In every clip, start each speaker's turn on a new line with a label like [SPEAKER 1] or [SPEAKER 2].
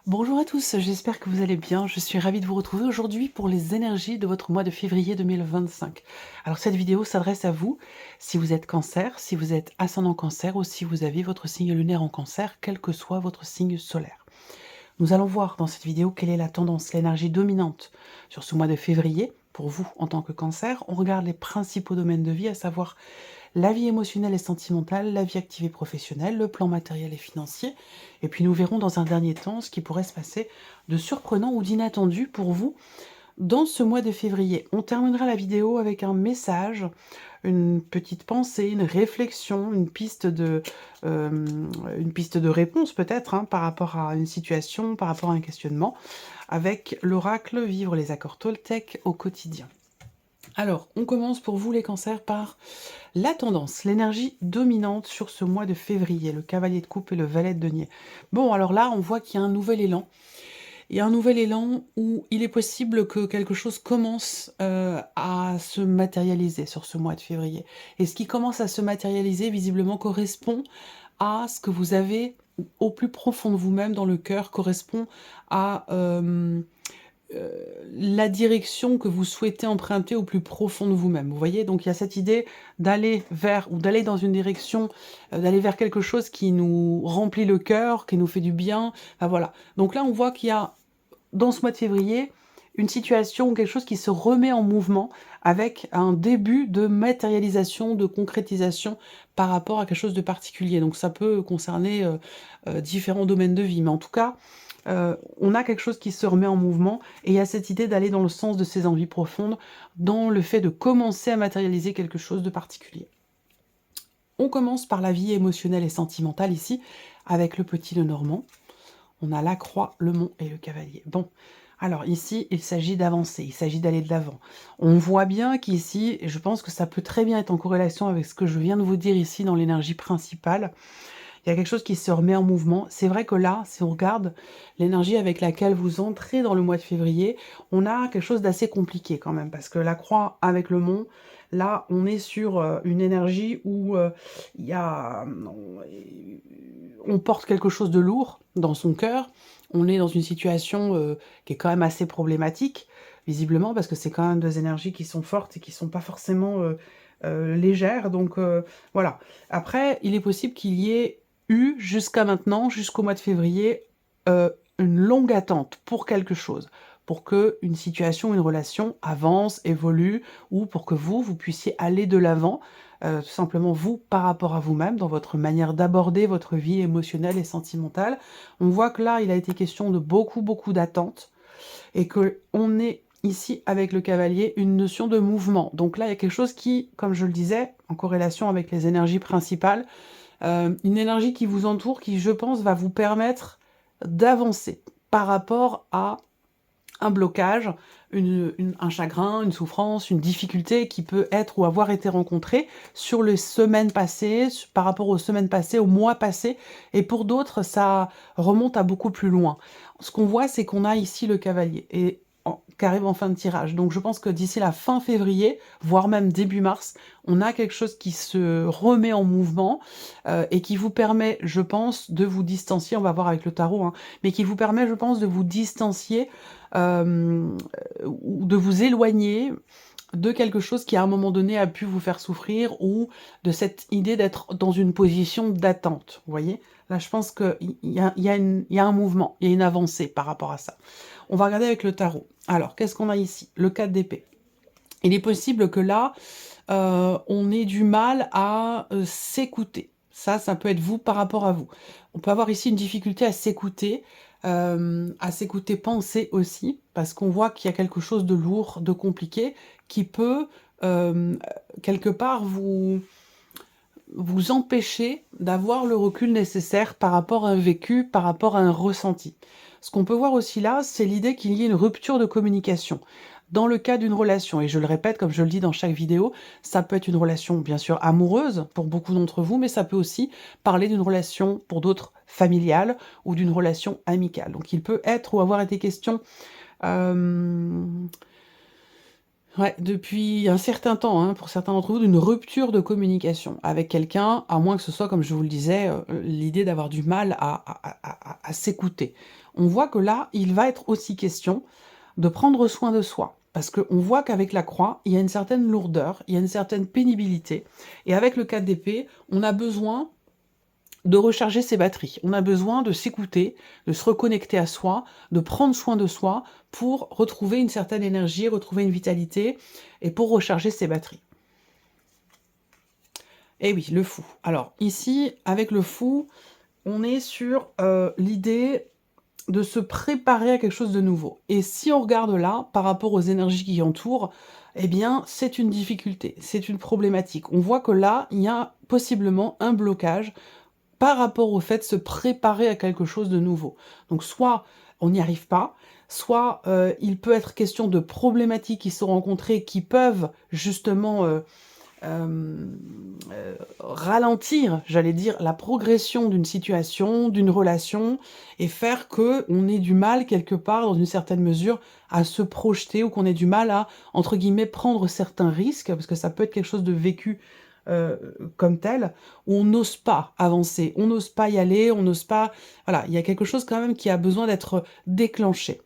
[SPEAKER 1] Bonjour à tous, j'espère que vous allez bien. Je suis ravie de vous retrouver aujourd'hui pour les énergies de votre mois de février 2025. Alors cette vidéo s'adresse à vous si vous êtes cancer, si vous êtes ascendant cancer ou si vous avez votre signe lunaire en cancer, quel que soit votre signe solaire. Nous allons voir dans cette vidéo quelle est la tendance, l'énergie dominante sur ce mois de février pour vous en tant que cancer. On regarde les principaux domaines de vie, à savoir la vie émotionnelle et sentimentale, la vie active et professionnelle, le plan matériel et financier. Et puis nous verrons dans un dernier temps ce qui pourrait se passer de surprenant ou d'inattendu pour vous dans ce mois de février. On terminera la vidéo avec un message, une petite pensée, une réflexion, une piste de réponse peut-être par rapport à une situation, par rapport à un questionnement, avec l'oracle Vivre les accords Toltec au quotidien. Alors, on commence pour vous les cancers par la tendance, l'énergie dominante sur ce mois de février, le cavalier de coupe et le valet de denier. Bon, alors là, on voit qu'il y a un nouvel élan. Il y a un nouvel élan où il est possible que quelque chose commence à se matérialiser sur ce mois de février. Et ce qui commence à se matérialiser, visiblement, correspond à ce que vous avez au plus profond de vous-même dans le cœur, correspond à la direction que vous souhaitez emprunter au plus profond de vous-même. Vous voyez, donc il y a cette idée d'aller vers, ou d'aller dans une direction, d'aller vers quelque chose qui nous remplit le cœur, qui nous fait du bien. Enfin, voilà. Donc là, on voit qu'il y a, dans ce mois de février, une situation ou quelque chose qui se remet en mouvement avec un début de matérialisation, de concrétisation par rapport à quelque chose de particulier. Donc ça peut concerner différents domaines de vie, mais en tout cas, on a quelque chose qui se remet en mouvement et il y a cette idée d'aller dans le sens de ses envies profondes, dans le fait de commencer à matérialiser quelque chose de particulier. On commence par la vie émotionnelle et sentimentale ici, avec le petit Lenormand. On a la croix, le mont et le cavalier. Bon, alors ici, il s'agit d'avancer, il s'agit d'aller de l'avant. On voit bien qu'ici, et je pense que ça peut très bien être en corrélation avec ce que je viens de vous dire ici dans l'énergie principale, il y a quelque chose qui se remet en mouvement. C'est vrai que là, si on regarde l'énergie avec laquelle vous entrez dans le mois de février, on a quelque chose d'assez compliqué quand même, parce que la croix avec le mont, là, on est sur une énergie où il y a, on porte quelque chose de lourd dans son cœur. On est dans une situation qui est quand même assez problématique, visiblement, parce que c'est quand même deux énergies qui sont fortes et qui sont pas forcément légères. Donc voilà. Après, il est possible qu'il y ait eu jusqu'à maintenant, jusqu'au mois de février, une longue attente pour quelque chose, pour que une situation, une relation avance, évolue, ou pour que vous puissiez aller de l'avant, tout simplement vous, par rapport à vous-même, dans votre manière d'aborder votre vie émotionnelle et sentimentale. On voit que là, il a été question de beaucoup d'attentes, et que on est ici, avec le cavalier, une notion de mouvement. Donc là, il y a quelque chose qui, comme je le disais, en corrélation avec les énergies principales, une énergie qui vous entoure, qui, je pense, va vous permettre d'avancer par rapport à un blocage, un chagrin, une souffrance, une difficulté qui peut être ou avoir été rencontrée sur les semaines passées, par rapport aux semaines passées, aux mois passés, et pour d'autres, ça remonte à beaucoup plus loin. Ce qu'on voit, c'est qu'on a ici le cavalier, et qui arrive en fin de tirage. Donc je pense que d'ici la fin février, voire même début mars, on a quelque chose qui se remet en mouvement et qui vous permet, je pense, de vous distancier, on va voir avec le tarot, mais qui vous permet, je pense, de vous distancier ou de vous éloigner de quelque chose qui à un moment donné a pu vous faire souffrir, ou de cette idée d'être dans une position d'attente, vous voyez. Là, je pense qu'il y a un mouvement, il y a une avancée par rapport à ça. On va regarder avec le tarot. Alors, qu'est-ce qu'on a ici? Le 4 d'épée. Il est possible que là, on ait du mal à s'écouter. Ça peut être vous par rapport à vous. On peut avoir ici une difficulté à s'écouter penser aussi, parce qu'on voit qu'il y a quelque chose de lourd, de compliqué, qui peut quelque part vous empêcher d'avoir le recul nécessaire par rapport à un vécu, par rapport à un ressenti. Ce qu'on peut voir aussi là, c'est l'idée qu'il y ait une rupture de communication. dans le cas d'une relation. Et je le répète, comme je le dis dans chaque vidéo, ça peut être une relation bien sûr amoureuse pour beaucoup d'entre vous, mais ça peut aussi parler d'une relation pour d'autres familiale ou d'une relation amicale. Donc il peut être ou avoir été question ouais, depuis un certain temps, hein, pour certains d'entre vous, d'une rupture de communication avec quelqu'un, à moins que ce soit, comme je vous le disais, l'idée d'avoir du mal à s'écouter. On voit que là, il va être aussi question de prendre soin de soi. Parce qu'on voit qu'avec la croix, il y a une certaine lourdeur, il y a une certaine pénibilité. Et avec le 4 d'épée, on a besoin de recharger ses batteries. On a besoin de s'écouter, de se reconnecter à soi, de prendre soin de soi pour retrouver une certaine énergie, retrouver une vitalité et pour recharger ses batteries. Et oui, le fou. Alors ici, avec le fou, on est sur l'idée de se préparer à quelque chose de nouveau. Et si on regarde là, par rapport aux énergies qui entourent, eh bien, c'est une difficulté, c'est une problématique. On voit que là, il y a possiblement un blocage par rapport au fait de se préparer à quelque chose de nouveau. Donc soit on n'y arrive pas, soit il peut être question de problématiques qui sont rencontrées qui peuvent justement ralentir, j'allais dire, la progression d'une situation, d'une relation, et faire que on ait du mal quelque part, dans une certaine mesure, à se projeter, ou qu'on ait du mal à, entre guillemets, prendre certains risques, parce que ça peut être quelque chose de vécu comme tel, où on n'ose pas avancer, on n'ose pas y aller, on n'ose pas... Voilà, il y a quelque chose quand même qui a besoin d'être déclenché.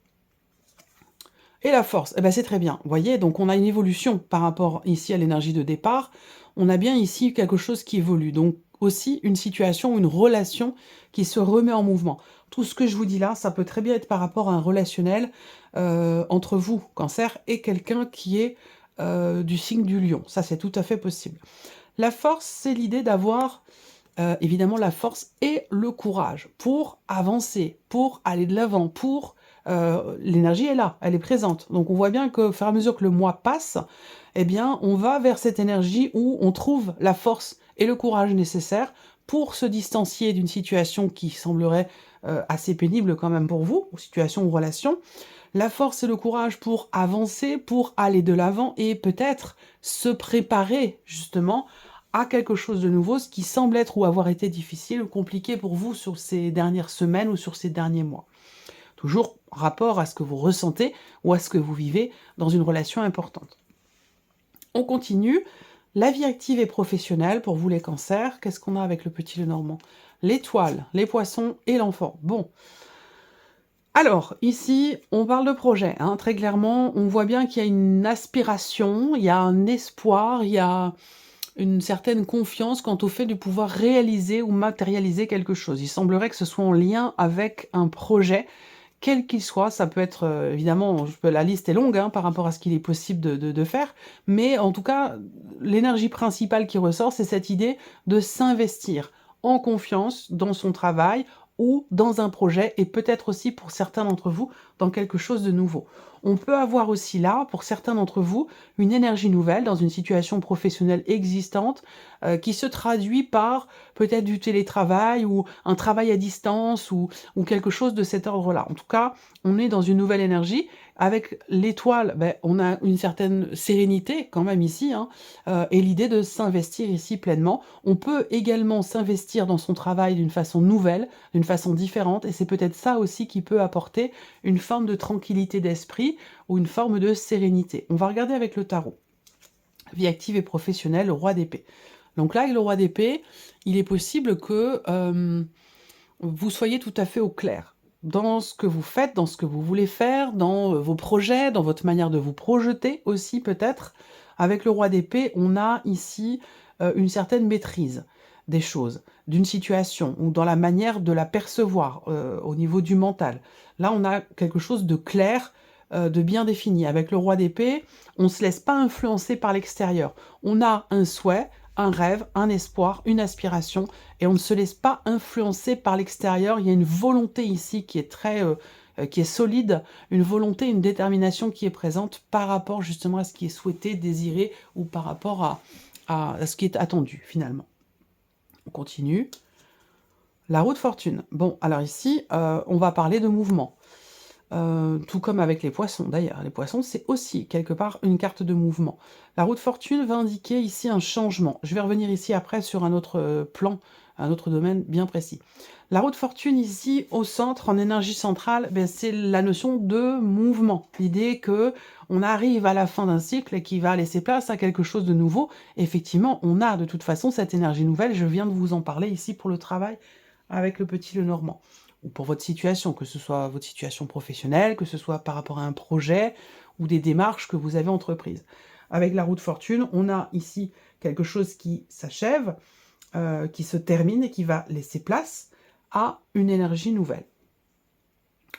[SPEAKER 1] Et la force, eh ben c'est très bien. Vous voyez, donc on a une évolution par rapport ici à l'énergie de départ. On a bien ici quelque chose qui évolue. Donc aussi une situation ou une relation qui se remet en mouvement. Tout ce que je vous dis là, ça peut très bien être par rapport à un relationnel entre vous, Cancer, et quelqu'un qui est du signe du Lion. Ça, c'est tout à fait possible. La force, c'est l'idée d'avoir évidemment la force et le courage pour avancer, pour aller de l'avant, pour... l'énergie est là, elle est présente. Donc on voit bien qu'au fur et à mesure que le mois passe, eh bien on va vers cette énergie où on trouve la force et le courage nécessaires pour se distancier d'une situation qui semblerait assez pénible quand même pour vous, ou situation ou relation. La force et le courage pour avancer, pour aller de l'avant et peut-être se préparer justement à quelque chose de nouveau, ce qui semble être ou avoir été difficile ou compliqué pour vous sur ces dernières semaines ou sur ces derniers mois. Toujours rapport à ce que vous ressentez ou à ce que vous vivez dans une relation importante. On continue. La vie active et professionnelle, pour vous les cancers, qu'est-ce qu'on a avec le petit Lenormand? L'étoile, les poissons et l'enfant. Bon. Alors, ici, on parle de projet, hein, très clairement. On voit bien qu'il y a une aspiration, il y a un espoir, il y a une certaine confiance quant au fait de pouvoir réaliser ou matérialiser quelque chose. Il semblerait que ce soit en lien avec un projet, quel qu'il soit. Ça peut être, évidemment, la liste est longue hein, par rapport à ce qu'il est possible de faire, mais en tout cas, l'énergie principale qui ressort, c'est cette idée de s'investir en confiance dans son travail ou dans un projet, et peut-être aussi pour certains d'entre vous, dans quelque chose de nouveau. On peut avoir aussi là, pour certains d'entre vous, une énergie nouvelle dans une situation professionnelle existante qui se traduit par peut-être du télétravail ou un travail à distance ou quelque chose de cet ordre-là. En tout cas, on est dans une nouvelle énergie. Avec l'étoile, ben, on a une certaine sérénité quand même ici, hein, et l'idée de s'investir ici pleinement. On peut également s'investir dans son travail d'une façon nouvelle, d'une façon différente, et c'est peut-être ça aussi qui peut apporter une forme de tranquillité d'esprit ou une forme de sérénité. On va regarder avec le tarot. Vie active et professionnelle, le roi d'épée. Donc là, avec le roi d'épée, il est possible que vous soyez tout à fait au clair dans ce que vous faites, dans ce que vous voulez faire, dans vos projets, dans votre manière de vous projeter aussi peut-être. Avec le roi d'épée, on a ici une certaine maîtrise des choses, d'une situation, ou dans la manière de la percevoir au niveau du mental. Là, on a quelque chose de clair, de bien défini. Avec le roi d'épée, on ne se laisse pas influencer par l'extérieur. On a un souhait, un rêve, un espoir, une aspiration, et on ne se laisse pas influencer par l'extérieur. Il y a une volonté ici qui est très... qui est solide, une volonté, une détermination qui est présente par rapport justement à ce qui est souhaité, désiré, ou par rapport à ce qui est attendu finalement. On continue. La roue de fortune. Bon, alors ici, on va parler de mouvement. tout comme avec les poissons d'ailleurs. Les poissons, c'est aussi quelque part une carte de mouvement. La roue de fortune va indiquer ici un changement. Je vais revenir ici après sur un autre plan, un autre domaine bien précis. La roue de fortune ici, au centre, en énergie centrale, ben, c'est la notion de mouvement. L'idée que on arrive à la fin d'un cycle et qui va laisser place à quelque chose de nouveau. Effectivement, on a de toute façon cette énergie nouvelle. Je viens de vous en parler ici pour le travail avec le petit Lenormand ou pour votre situation, que ce soit votre situation professionnelle, que ce soit par rapport à un projet ou des démarches que vous avez entreprises. Avec la roue de fortune, on a ici quelque chose qui s'achève, qui se termine et qui va laisser place à une énergie nouvelle.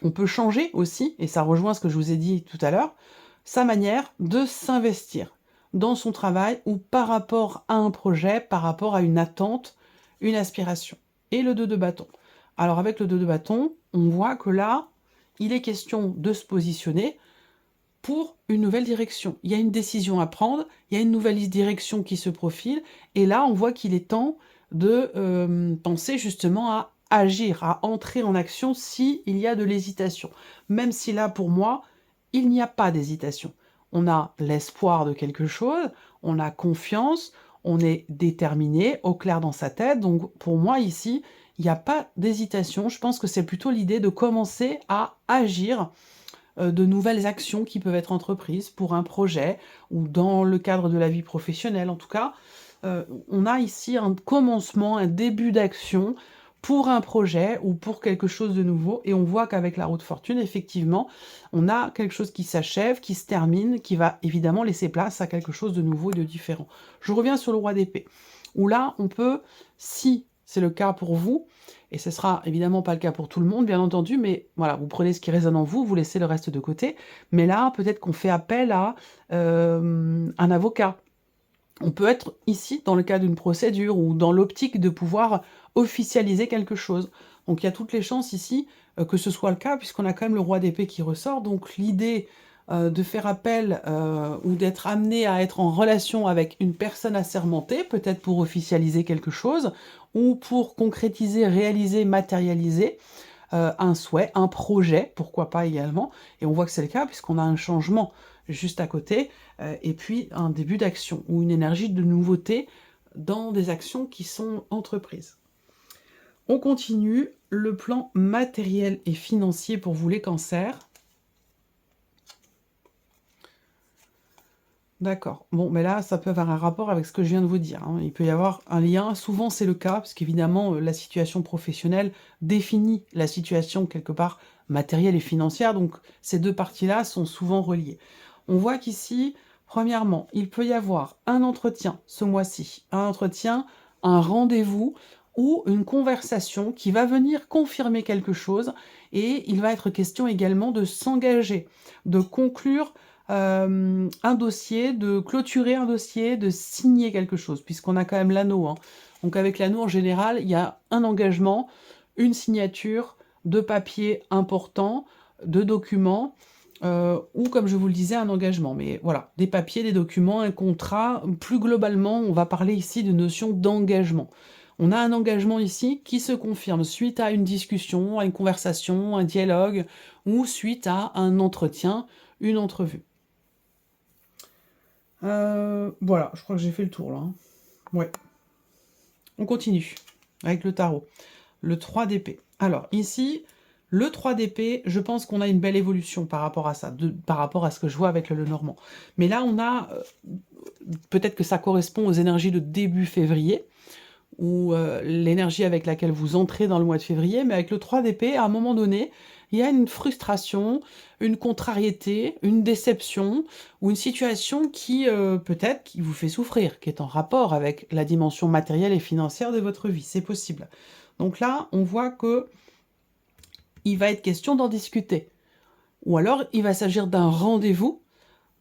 [SPEAKER 1] On peut changer aussi, et ça rejoint ce que je vous ai dit tout à l'heure, sa manière de s'investir dans son travail ou par rapport à un projet, par rapport à une attente, une aspiration. Et le 2 de bâton. Alors avec le 2 de bâton, on voit que là, il est question de se positionner pour une nouvelle direction. Il y a une décision à prendre, il y a une nouvelle direction qui se profile, et là, on voit qu'il est temps de penser justement à agir, à entrer en action s'il y a de l'hésitation. Même si là, pour moi, il n'y a pas d'hésitation. On a l'espoir de quelque chose, on a confiance, on est déterminé, au clair dans sa tête. Donc pour moi ici, il n'y a pas d'hésitation. Je pense que c'est plutôt l'idée de commencer à agir de nouvelles actions qui peuvent être entreprises pour un projet ou dans le cadre de la vie professionnelle. En tout cas, on a ici un commencement, un début d'action pour un projet ou pour quelque chose de nouveau. Et on voit qu'avec la roue de fortune, effectivement, on a quelque chose qui s'achève, qui se termine, qui va évidemment laisser place à quelque chose de nouveau et de différent. Je reviens sur le roi d'épée, où là, on peut, si c'est le cas pour vous, et ce sera évidemment pas le cas pour tout le monde, bien entendu, mais voilà, vous prenez ce qui résonne en vous, vous laissez le reste de côté. Mais là, peut-être qu'on fait appel à un avocat. On peut être ici dans le cas d'une procédure ou dans l'optique de pouvoir officialiser quelque chose. Donc il y a toutes les chances ici que ce soit le cas, puisqu'on a quand même le roi d'épée qui ressort. Donc l'idée de faire appel ou d'être amené à être en relation avec une personne assermentée, peut-être pour officialiser quelque chose, ou pour concrétiser, réaliser, matérialiser un souhait, un projet, pourquoi pas également. Et on voit que c'est le cas, puisqu'on a un changement juste à côté, et puis un début d'action, ou une énergie de nouveauté dans des actions qui sont entreprises. On continue, le plan matériel et financier pour vous les cancers. D'accord. Bon, mais là, ça peut avoir un rapport avec ce que je viens de vous dire, hein. Il peut y avoir un lien. Souvent, c'est le cas, parce qu'évidemment, la situation professionnelle définit la situation, quelque part, matérielle et financière. Donc, ces deux parties-là sont souvent reliées. On voit qu'ici, premièrement, il peut y avoir un entretien ce mois-ci. Un entretien, un rendez-vous ou une conversation qui va venir confirmer quelque chose. Et il va être question également de s'engager, de conclure un dossier, de clôturer un dossier, de signer quelque chose, puisqu'on a quand même l'anneau, hein. Donc avec l'anneau, en général, il y a un engagement, une signature, de papiers importants, de documents, ou comme je vous le disais, un engagement. Mais voilà, des papiers, des documents, un contrat. Plus globalement, on va parler ici de notion d'engagement. On a un engagement ici qui se confirme suite à une discussion, à une conversation, un dialogue, ou suite à un entretien, une entrevue. Voilà, je crois que j'ai fait le tour là, hein. Ouais. On continue avec le tarot. Le 3 d'épée. Alors ici, le 3 d'épée, je pense qu'on a une belle évolution par rapport à ça, par rapport à ce que je vois avec le Lenormand. Mais là, on a, peut-être que ça correspond aux énergies de début février, ou l'énergie avec laquelle vous entrez dans le mois de février, mais avec le 3 d'épée, à un moment donné, il y a une frustration, une contrariété, une déception, ou une situation qui, peut-être, qui vous fait souffrir, qui est en rapport avec la dimension matérielle et financière de votre vie, c'est possible. Donc là, on voit que il va être question d'en discuter. Ou alors, il va s'agir d'un rendez-vous,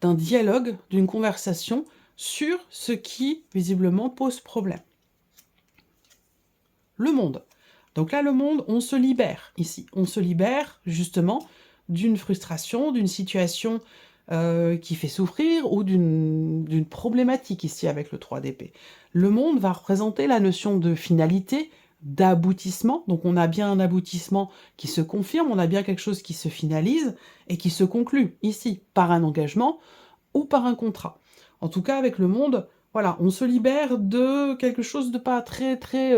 [SPEAKER 1] d'un dialogue, d'une conversation sur ce qui, visiblement, pose problème. Le monde. Donc là, le monde, on se libère ici. On se libère justement d'une frustration, d'une situation qui fait souffrir ou d'une problématique ici avec le 3 d'épée. Le monde va représenter la notion de finalité, d'aboutissement. Donc on a bien un aboutissement qui se confirme, on a bien quelque chose qui se finalise et qui se conclut ici par un engagement ou par un contrat. En tout cas, avec le monde, voilà, on se libère de quelque chose de pas très très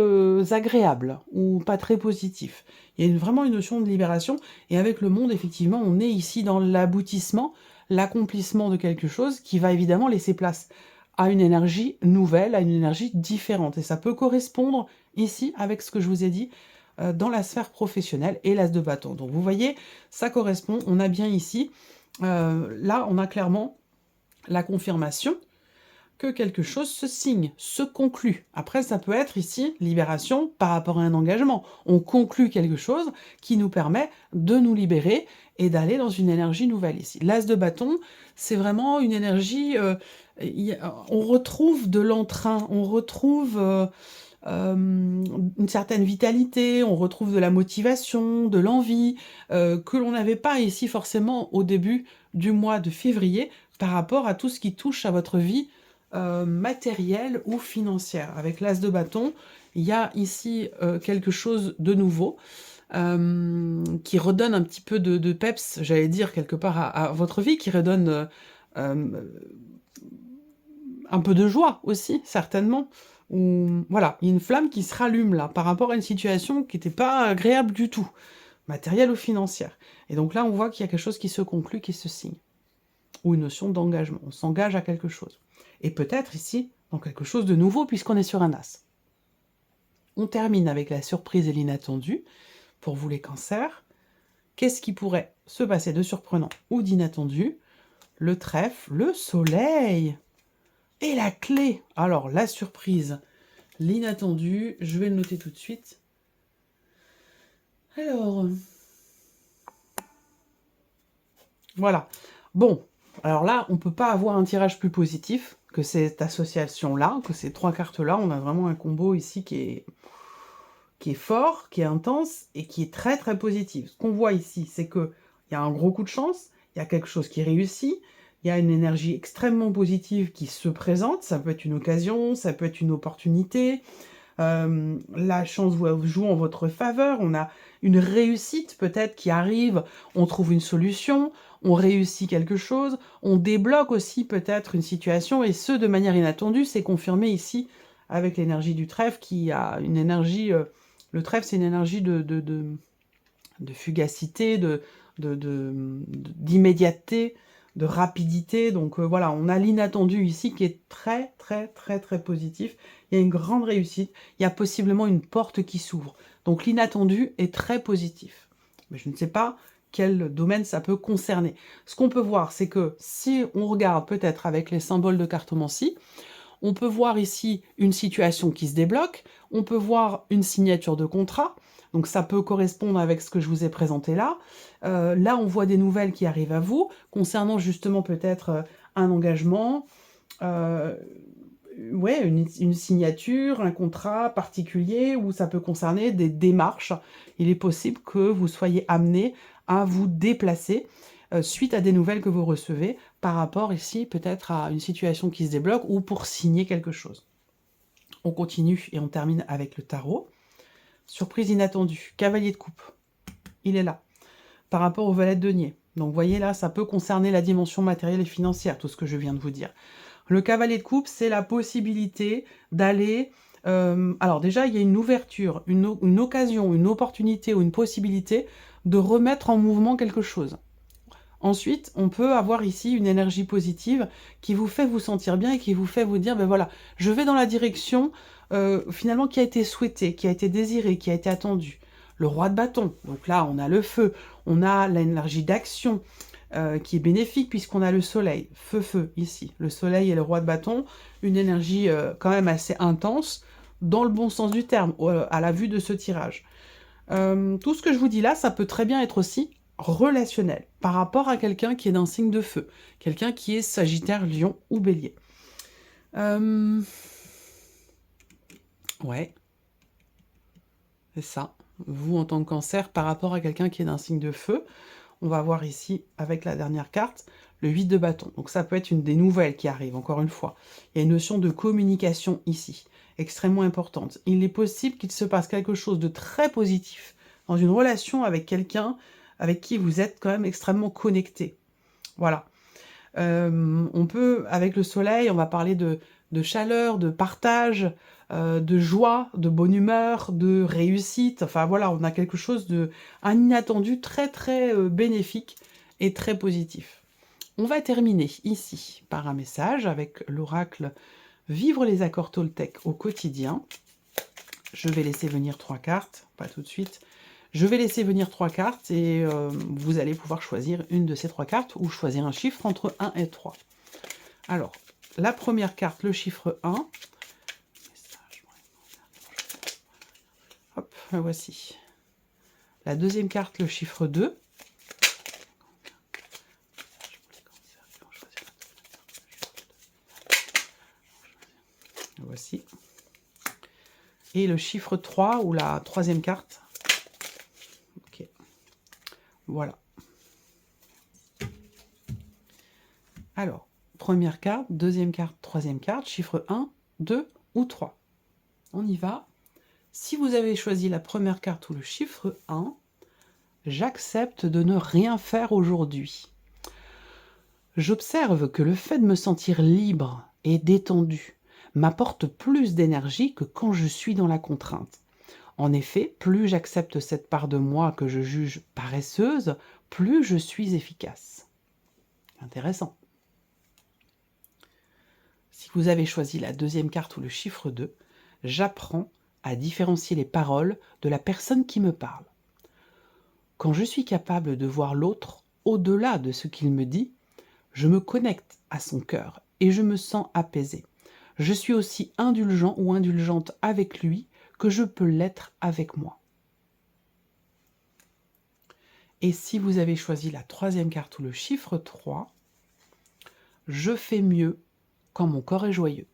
[SPEAKER 1] agréable ou pas très positif. Il y a vraiment une notion de libération, et avec le monde, effectivement, on est ici dans l'aboutissement, l'accomplissement de quelque chose qui va évidemment laisser place à une énergie nouvelle, à une énergie différente. Et ça peut correspondre ici avec ce que je vous ai dit dans la sphère professionnelle et l'as de bâton. Donc vous voyez, ça correspond, on a bien ici, là on a clairement la confirmation que quelque chose se signe, se conclut. Après, ça peut être ici libération par rapport à un engagement. On conclut quelque chose qui nous permet de nous libérer et d'aller dans une énergie nouvelle ici. L'as de bâton, c'est vraiment une énergie... on retrouve de l'entrain, on retrouve... une certaine vitalité, on retrouve de la motivation, de l'envie, que l'on n'avait pas ici forcément au début du mois de février par rapport à tout ce qui touche à votre vie matérielle ou financière. Avec l'as de bâton, il y a ici quelque chose de nouveau qui redonne un petit peu de peps, j'allais dire, quelque part à votre vie, qui redonne un peu de joie aussi, certainement. Ou, voilà, il y a une flamme qui se rallume là, par rapport à une situation qui n'était pas agréable du tout, matérielle ou financière. Et donc là, on voit qu'il y a quelque chose qui se conclut, qui se signe. Ou une notion d'engagement, on s'engage à quelque chose. Et peut-être ici, dans quelque chose de nouveau, puisqu'on est sur un as. On termine avec la surprise et l'inattendu. Pour vous les cancers, qu'est-ce qui pourrait se passer de surprenant ou d'inattendu? Le trèfle, le soleil. Et la clé, alors la surprise, l'inattendu, je vais le noter tout de suite. Alors, voilà. Bon, alors là, on ne peut pas avoir un tirage plus positif que cette association-là, que ces trois cartes-là. On a vraiment un combo ici qui est fort, qui est intense et qui est très très positif. Ce qu'on voit ici, c'est qu'il y a un gros coup de chance, il y a quelque chose qui réussit, il y a une énergie extrêmement positive qui se présente, ça peut être une occasion, ça peut être une opportunité, la chance joue en votre faveur, on a une réussite peut-être qui arrive, on trouve une solution, on réussit quelque chose, on débloque aussi peut-être une situation, et ce de manière inattendue, c'est confirmé ici avec l'énergie du trèfle qui a une énergie... le trèfle, c'est une énergie de fugacité, d'immédiateté, de rapidité. Donc voilà, on a l'inattendu ici qui est très, très, très, très positif. Il y a une grande réussite. Il y a possiblement une porte qui s'ouvre. Donc l'inattendu est très positif. Mais je ne sais pas quel domaine ça peut concerner. Ce qu'on peut voir, c'est que si on regarde peut-être avec les symboles de cartomancie, on peut voir ici une situation qui se débloque, on peut voir une signature de contrat, donc ça peut correspondre avec ce que je vous ai présenté là. Là, on voit des nouvelles qui arrivent à vous, concernant justement peut-être un engagement, ouais, une signature, un contrat particulier, ou ça peut concerner des démarches. Il est possible que vous soyez amené à vous déplacer suite à des nouvelles que vous recevez, par rapport ici peut-être à une situation qui se débloque ou pour signer quelque chose. On continue et on termine avec le tarot. Surprise inattendue, cavalier de coupe, il est là, par rapport au valet de denier. Donc vous voyez là, ça peut concerner la dimension matérielle et financière, tout ce que je viens de vous dire. Le cavalier de coupe, c'est la possibilité d'aller... alors déjà, il y a une ouverture, une occasion, une opportunité ou une possibilité de remettre en mouvement quelque chose. Ensuite, on peut avoir ici une énergie positive qui vous fait vous sentir bien et qui vous fait vous dire, ben voilà, je vais dans la direction finalement qui a été souhaitée, qui a été désirée, qui a été attendue. Le roi de bâton, donc là on a le feu, on a l'énergie d'action qui est bénéfique puisqu'on a le soleil, feu ici, le soleil et le roi de bâton, une énergie quand même assez intense, dans le bon sens du terme, à la vue de ce tirage. Tout ce que je vous dis là, ça peut très bien être aussi relationnel, par rapport à quelqu'un qui est d'un signe de feu, quelqu'un qui est Sagittaire, Lion ou Bélier. Ouais, c'est ça. Vous, en tant que Cancer, par rapport à quelqu'un qui est d'un signe de feu, on va voir ici, avec la dernière carte, le 8 de bâton. Donc ça peut être une des nouvelles qui arrivent, encore une fois. Il y a une notion de communication ici, extrêmement importante. Il est possible qu'il se passe quelque chose de très positif dans une relation avec quelqu'un avec qui vous êtes quand même extrêmement connecté. Voilà. On peut, avec le soleil, on va parler de chaleur, de partage, de joie, de bonne humeur, de réussite. Enfin voilà, on a quelque chose un inattendu très très bénéfique et très positif. On va terminer ici par un message avec l'oracle Vivre les accords Toltec au quotidien. Je vais laisser venir 3 cartes, pas tout de suite. Je vais laisser venir 3 cartes et vous allez pouvoir choisir une de ces 3 cartes ou choisir un chiffre entre 1 et 3. Alors, la première carte, le chiffre 1. Hop, la voici. La deuxième carte, le chiffre 2. La voici. Et le chiffre 3 ou la troisième carte. Ok. Voilà. Alors, première carte, deuxième carte, troisième carte, chiffre 1, 2 ou 3. On y va. Si vous avez choisi la première carte ou le chiffre 1, j'accepte de ne rien faire aujourd'hui. J'observe que le fait de me sentir libre et détendu m'apporte plus d'énergie que quand je suis dans la contrainte. En effet, plus j'accepte cette part de moi que je juge paresseuse, plus je suis efficace. Intéressant. Si vous avez choisi la deuxième carte ou le chiffre 2, j'apprends à différencier les paroles de la personne qui me parle. Quand je suis capable de voir l'autre au-delà de ce qu'il me dit, je me connecte à son cœur et je me sens apaisé. Je suis aussi indulgent ou indulgente avec lui que je peux l'être avec moi. Et si vous avez choisi la troisième carte ou le chiffre 3, je fais mieux quand mon corps est joyeux.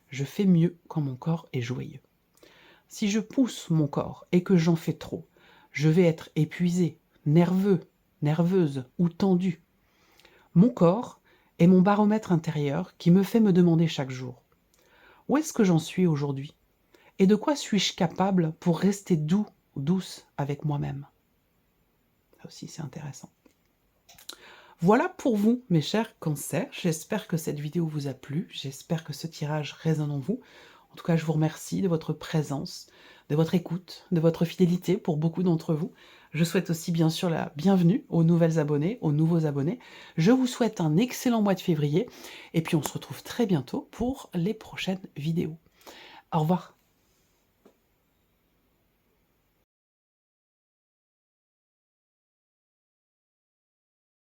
[SPEAKER 1] Je fais mieux quand mon corps est joyeux. Si je pousse mon corps et que j'en fais trop, je vais être épuisé, nerveux, nerveuse ou tendu. Mon corps est mon baromètre intérieur qui me fait me demander chaque jour « Où est-ce que j'en suis aujourd'hui ? Et de quoi suis-je capable pour rester doux ou douce avec moi-même » Ça aussi, c'est intéressant. Voilà pour vous, mes chers cancers. J'espère que cette vidéo vous a plu. J'espère que ce tirage résonne en vous. En tout cas, je vous remercie de votre présence, de votre écoute, de votre fidélité pour beaucoup d'entre vous. Je souhaite aussi bien sûr la bienvenue aux nouvelles abonnés, aux nouveaux abonnés. Je vous souhaite un excellent mois de février et puis on se retrouve très bientôt pour les prochaines vidéos. Au revoir.